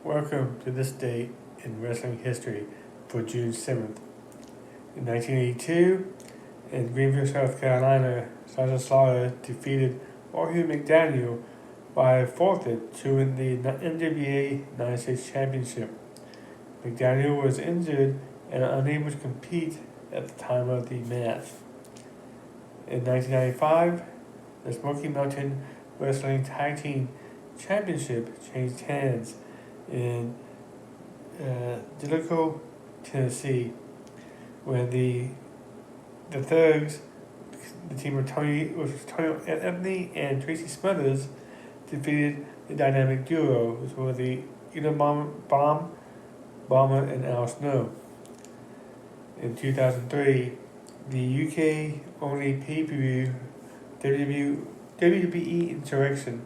Welcome to this date in wrestling history for June 7th. In 1982, in Greenville, South Carolina, Sergeant Slaughter defeated Jorge McDaniel by a forfeit to win the NWA United States Championship. McDaniel was injured and unable to compete at the time of the match. In 1995, the Smoky Mountain Wrestling Tag Team Championship changed hands in Dilico, Tennessee, when the Thugs, the team of Tony Anthony and Tracy Smothers, defeated the dynamic duo, which were the Bomber and Al Snow. In 2003, the UK only pay-per-view WWE Insurrection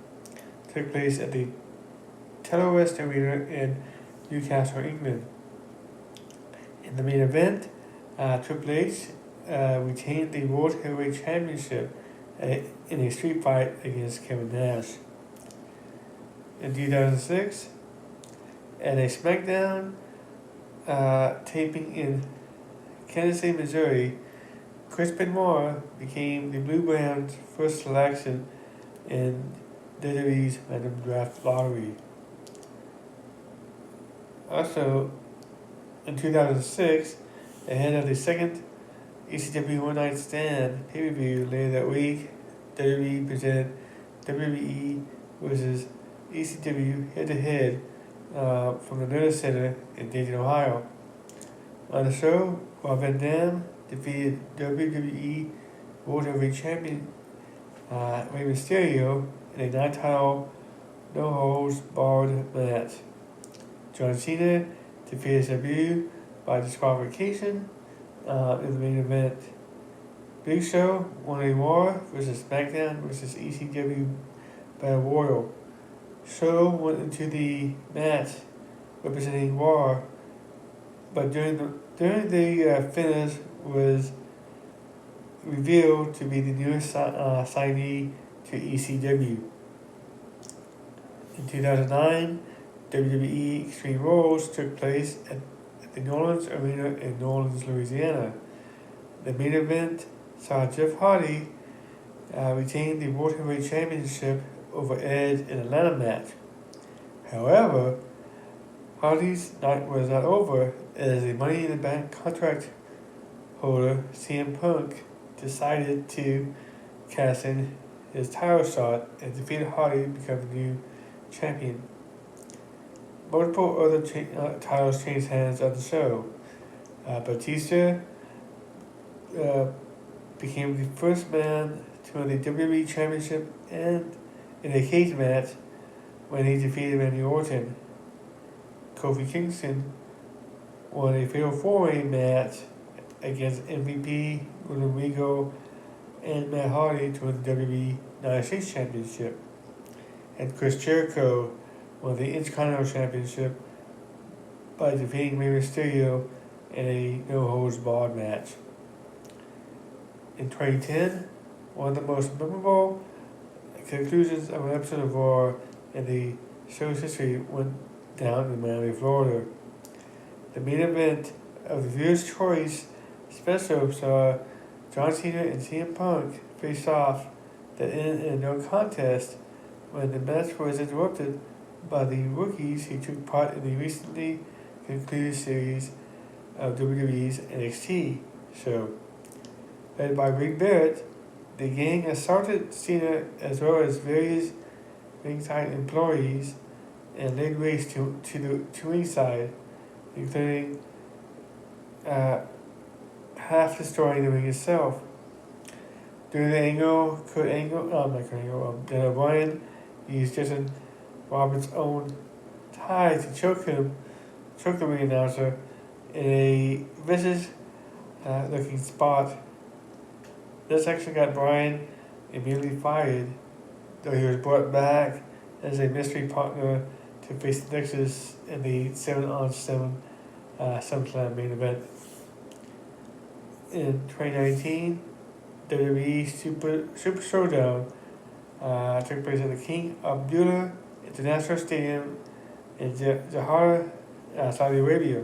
took place at the Telstra Arena in Newcastle, England. In the main event, Triple H retained the World Heavyweight Championship in a street fight against Kevin Nash. In 2006, at a SmackDown taping in Kansas City, Missouri, Chris Benoit became the Blue Brand's first selection in WWE's Random Draft Lottery. Also, in 2006, ahead of the second ECW One Night Stand pay-per-view later that week, WWE presented WWE vs. ECW head-to-head from the Nerdy Center in Dayton, Ohio. On the show, Rob Van Dam defeated WWE World Heavyweight Champion Rey Mysterio in a non-title, no-holds-barred match. John Cena defeated Sabu by disqualification in the main event. Big Show won a War vs. SmackDown vs. ECW Battle Royal. Show went into the match representing War, but during the finish was revealed to be the newest signee to ECW. In 2009, WWE Extreme Rules took place at the New Orleans Arena in New Orleans, Louisiana. The main event saw Jeff Hardy retain the World Heavyweight Championship over Edge in a ladder match. However, Hardy's night was not over as the Money in the Bank contract holder, CM Punk, decided to cash in his title shot and defeated Hardy to become the new champion. Multiple other titles changed hands on the show. Batista became the first man to win the WWE Championship and in a cage match when he defeated Randy Orton. Kofi Kingston won a fatal four-way match against MVP, Rodrigo, and Matt Hardy to win the WWE United States Championship. And Chris Jericho won the Intercontinental Championship by defeating Rey Mysterio in a no-holds-barred match. In 2010, one of the most memorable conclusions of an episode of Raw in the show's history went down in Miami, Florida. The main event of the Viewer's Choice special saw John Cena and CM Punk face off that ended in a no contest when the match was interrupted by the rookies who took part in the recently concluded series of WWE's NXT show. Led by Rick Barrett, the gang assaulted Cena as well as various ringside employees and laid waste to ringside, including half destroying the ring itself. During the angle, Daniel Bryan used Justin Roberts' own tie to choke the ring announcer in a vicious looking spot. This action got Bryan immediately fired, though he was brought back as a mystery partner to face the Nexus in the 7-on-7 SummerSlam main event. In 2019, WWE Super Showdown took place at the King Abdullah International Stadium in Jeddah, Saudi Arabia.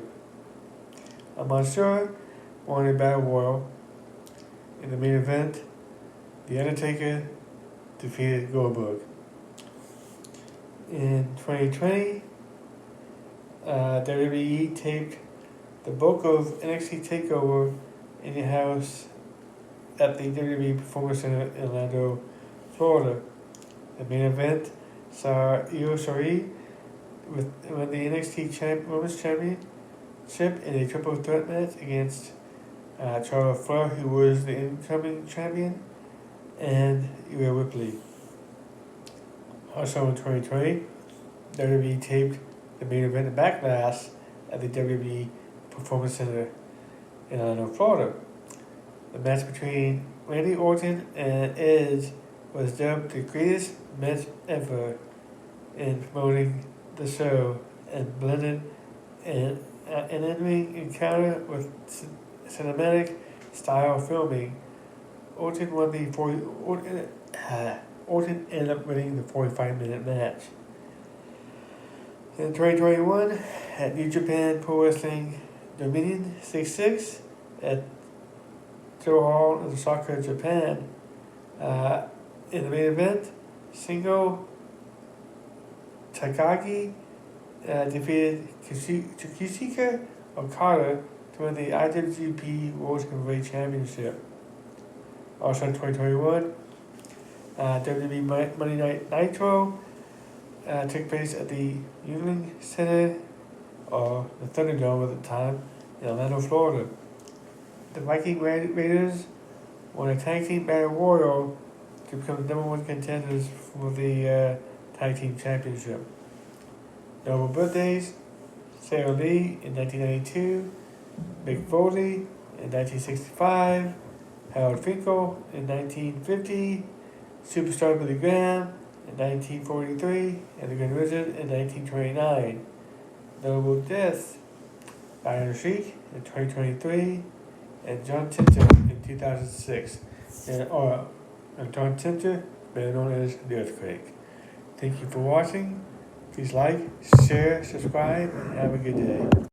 Mansoor won a battle royal. In the main event, The Undertaker defeated Goldberg. In 2020, WWE taped the bulk of NXT TakeOver in the house at the WWE Performance Center in Orlando, Florida. The main event saw Io Shirai win the NXT Women's Championship in a triple threat match against Charlotte Flair, who was the incoming champion, and Rhea Ripley. Also in 2020, WWE taped the main event of Backlash at the WWE Performance Center in Orlando, Florida. The match between Randy Orton and Edge was dubbed the greatest match ever in promoting the show and blended an in-ring encounter with cinematic style filming. Orton ended up winning the 45-minute match. In 2021, at New Japan Pro Wrestling Dominion 66 at Joe Hall in Osaka, Japan, in the main event, Shingo Takagi defeated Kazuchika Okada to win the IWGP World Heavyweight Championship. Also in 2021, WWE Monday Night Nitro took place at the Yuengling Center, or the Thunderdome at the time, in Orlando, Florida. The Viking Raiders won a tag team battle royal to become the number one contenders for the tag team championship. Notable birthdays: Sarah Lee in 1992, Mick Foley in 1965, Harold Finkel in 1950, Superstar Billy Graham in 1943, and the Grand Wizard in 1929. Notable deaths: Iron Sheik in 2023, and John Tinter in 2006. And John Tinter, better known as The Earthquake. Thank you for watching. Please like, share, subscribe, and have a good day.